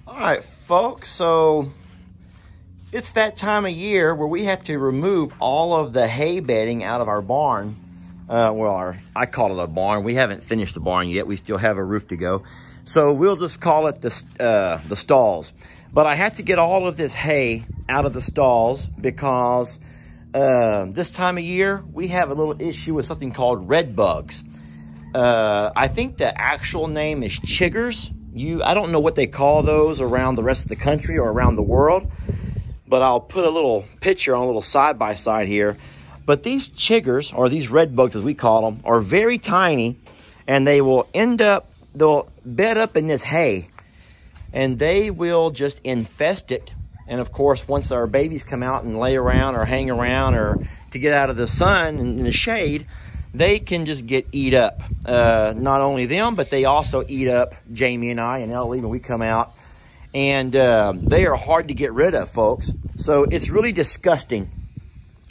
All right, folks, so it's that time of year where we have to remove all of the hay bedding out of our barn. I call it a barn. We haven't finished the barn yet. We still have a roof to go. So we'll just call it the stalls. But I had to get all of this hay out of the stalls because this time of year, we have a little issue with something called red bugs. I think the actual name is chiggers. I don't know what they call those around the rest of the country or around the world, but I'll put a little picture on a little side-by-side here. But these chiggers, or these red bugs as we call them, are very tiny, and they'll bed up in this hay, and they will just infest it. And of course, once our babies come out and lay around or hang around or to get out of the sun and in the shade, they can just get eat up. Not only them, but they also eat up Jamie and I and Ellie when we come out. And they are hard to get rid of, folks. So it's really disgusting.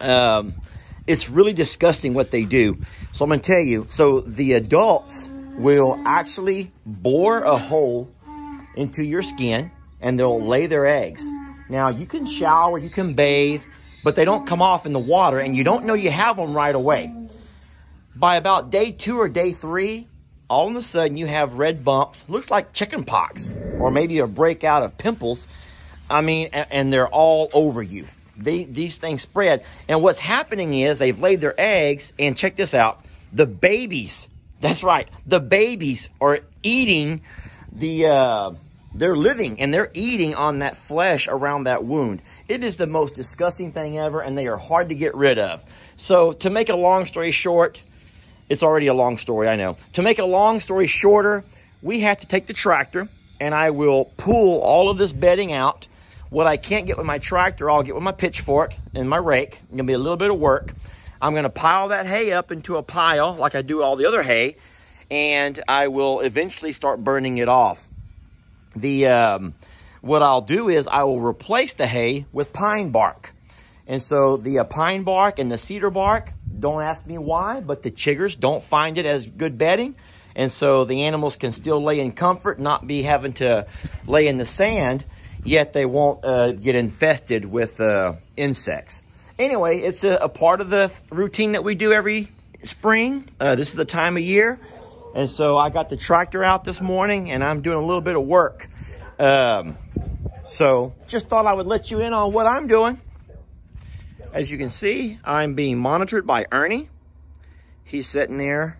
It's really disgusting what they do. So I'm going to tell you. So the adults will actually bore a hole into your skin and they'll lay their eggs. Now, you can shower, you can bathe, but they don't come off in the water and you don't know you have them right away. By about day 2 or day 3, all of a sudden you have red bumps. Looks like chicken pox or maybe a breakout of pimples. I mean, and they're all over you. These things spread. And what's happening is they've laid their eggs, and check this out. The babies, that's right, the babies are eating they're living and they're eating on that flesh around that wound. It is the most disgusting thing ever, and they are hard to get rid of. So to make a long story short, it's already a long story, I know. To make a long story shorter, we have to take the tractor, and I will pull all of this bedding out. What I can't get with my tractor, I'll get with my pitchfork and my rake. It's gonna be a little bit of work. I'm gonna pile that hay up into a pile like I do all the other hay, and I will eventually start burning it off. What I'll do is I will replace the hay with pine bark. And so the pine bark and the cedar bark, don't ask me why, but the chiggers don't find it as good bedding. And so the animals can still lay in comfort, not be having to lay in the sand, yet they won't get infested with insects. Anyway, it's a part of the routine that we do every spring. This is the time of year. And so I got the tractor out this morning and I'm doing a little bit of work. So just thought I would let you in on what I'm doing. As you can see, I'm being monitored by Ernie. He's sitting there,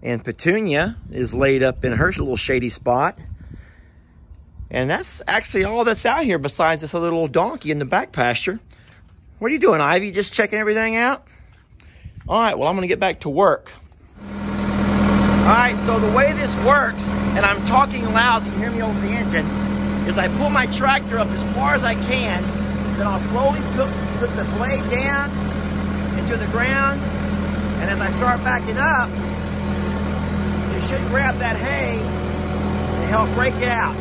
and Petunia is laid up in her little shady spot. And that's actually all that's out here besides this little donkey in the back pasture. What are you doing, Ivy? Just checking everything out? All right, well, I'm gonna get back to work. All right, so the way this works, and I'm talking loud so you can hear me over the engine, is I pull my tractor up as far as I can, then I'll slowly put the blade down into the ground, and as I start backing up, it should grab that hay and help break it out.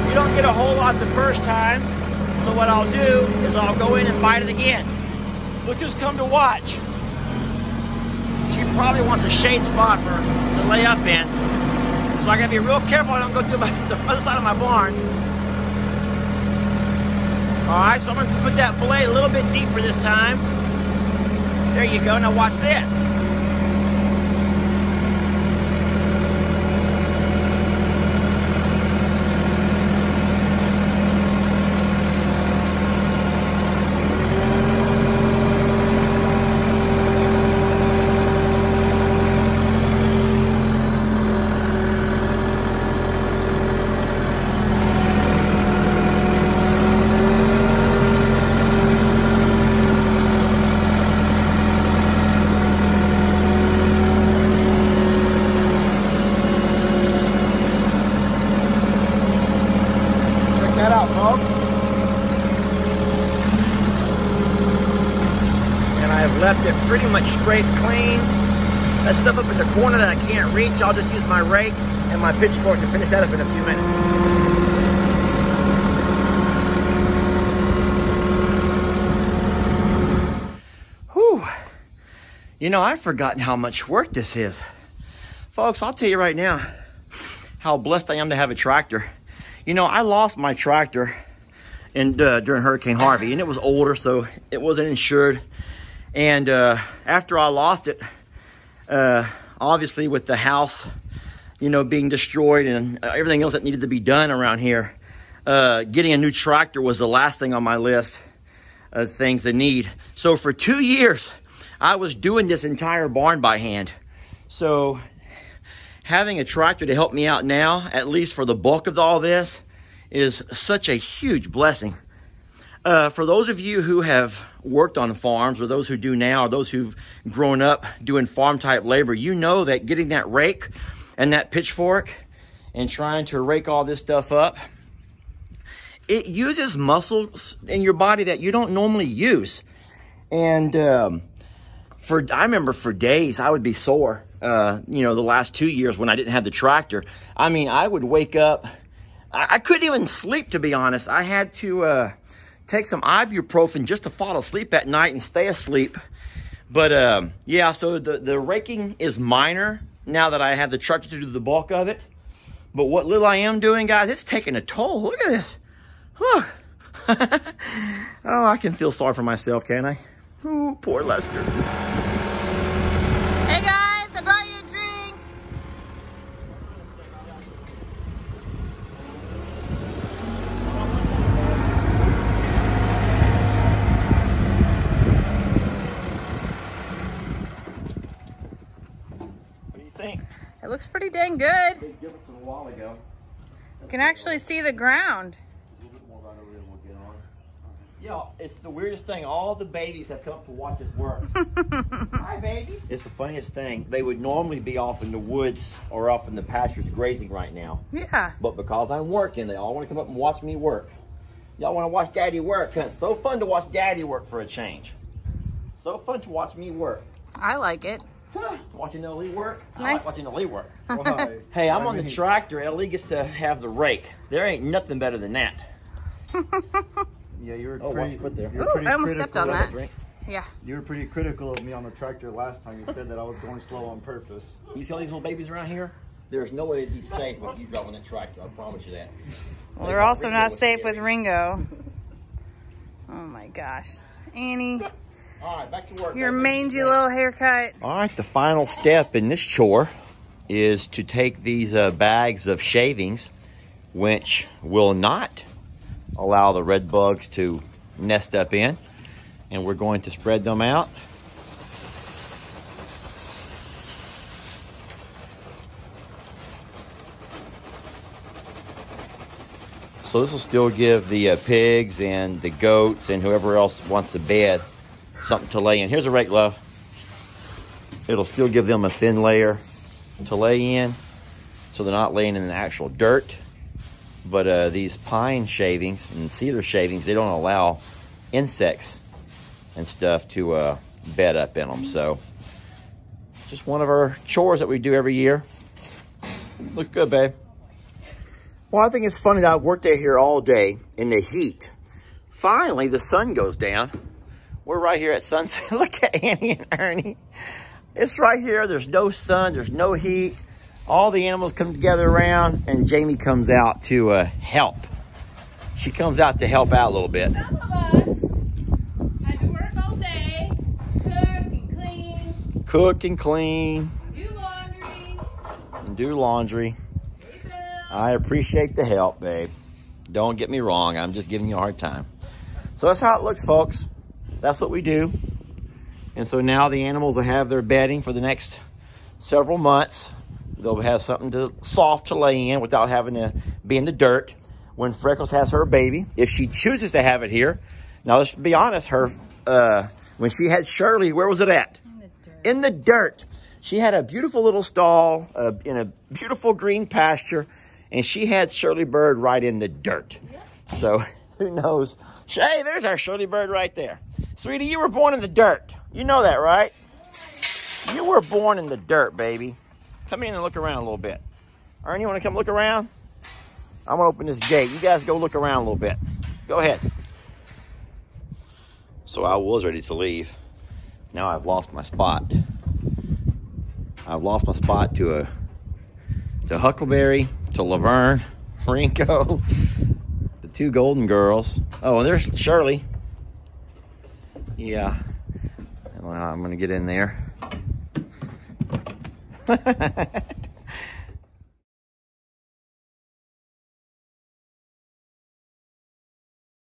You don't get a whole lot the first time, so what I'll do is I'll go in and bite it again. Look who's come to watch. She probably wants a shade spot to lay up in. So I gotta be real careful I don't go to the other side of my barn. All right, so I'm gonna put that blade a little bit deeper this time. There you go, now watch this. That out, folks. And I have left it pretty much straight clean. That stuff up in the corner that I can't reach, I'll just use my rake and my pitchfork to finish that up in a few minutes. Whew. You know, I've forgotten how much work this is. Folks, I'll tell you right now how blessed I am to have a tractor. You know, I lost my tractor during Hurricane Harvey, and it was older, so it wasn't insured. And after I lost it, obviously with the house, you know, being destroyed and everything else that needed to be done around here, getting a new tractor was the last thing on my list of things to need. So for 2 years, I was doing this entire barn by hand. So having a tractor to help me out now, at least for the bulk of all this, is such a huge blessing. For those of you who have worked on farms, or those who do now, or those who've grown up doing farm type labor, you know that getting that rake and that pitchfork and trying to rake all this stuff up, it uses muscles in your body that you don't normally use. And I remember for days I would be sore, you know, the last 2 years when I didn't have the tractor. I mean, I would wake up, I couldn't even sleep, to be honest. I had to take some ibuprofen just to fall asleep at night and stay asleep. But yeah, so the raking is minor now that I have the tractor to do the bulk of it. But what little I am doing, guys, it's taking a toll. Look at this. Whew. Oh, I can feel sorry for myself, can't I? Oh, poor Lester. Hey guys, I brought you a drink. What do you think? It looks pretty dang good. Big difference from a while ago. You can actually see the ground. A little bit more right over there we'll get on. Yeah, it's the weirdest thing. All the babies have come to watch us work. Hi, baby. It's the funniest thing. They would normally be off in the woods or off in the pastures grazing right now. Yeah. But because I'm working, they all want to come up and watch me work. Y'all want to watch Daddy work, huh? It's so fun to watch Daddy work for a change. So fun to watch me work. I like it. Watching Ellie work? It's I nice. like watching Ellie work. Why? Hey, I'm on the tractor. Ellie gets to have the rake. There ain't nothing better than that. Yeah, you were Oh, watch pretty, your foot there. you were Ooh, pretty I almost stepped on critical- that. Drink. Yeah. You were pretty critical of me on the tractor last time. You said that I was going slow on purpose. You see all these little babies around here? There's no way to be safe with you driving that tractor. I promise you that. Well, they're also not safe with Ringo. Oh my gosh. Annie, All right, back to work. your mangy little haircut. All right, the final step in this chore is to take these bags of shavings, which will not allow the red bugs to nest up in, and we're going to spread them out. So this will still give the pigs and the goats and whoever else wants a bed something to lay in. Here's a rake, love. It'll still give them a thin layer to lay in, so they're not laying in the actual dirt. But these pine shavings and cedar shavings, they don't allow insects and stuff to bed up in them. So just one of our chores that we do every year. Looks good, babe. Well, I think it's funny that I've worked out here all day in the heat. Finally, the sun goes down. We're right here at sunset. Look at Annie and Ernie. It's right here. There's no sun. There's no heat. All the animals come together around, and Jamie comes out to help. She comes out to help out a little bit. Some of us had to work all day, cook and clean, Cook and clean do laundry, and do laundry. pay bills. I appreciate the help, babe. Don't get me wrong. I'm just giving you a hard time. So that's how it looks, folks. That's what we do. And so now the animals will have their bedding for the next several months. They'll have something soft to lay in without having to be in the dirt. When Freckles has her baby, if she chooses to have it here. Now, let's be honest, when she had Shirley, where was it at? In the dirt. She had a beautiful little stall in a beautiful green pasture, and she had Shirley Bird right in the dirt. Yep. So who knows? Hey, there's our Shirley Bird right there. Sweetie, you were born in the dirt. You know that, right? You were born in the dirt, baby. Come in and look around a little bit. Ernie, you want to come look around? I'm going to open this gate. You guys go look around a little bit. Go ahead. So I was ready to leave. Now I've lost my spot. I've lost my spot to to Huckleberry, to Laverne, Ringo, the two golden girls. Oh, and there's Shirley. Yeah. Well, I'm going to get in there.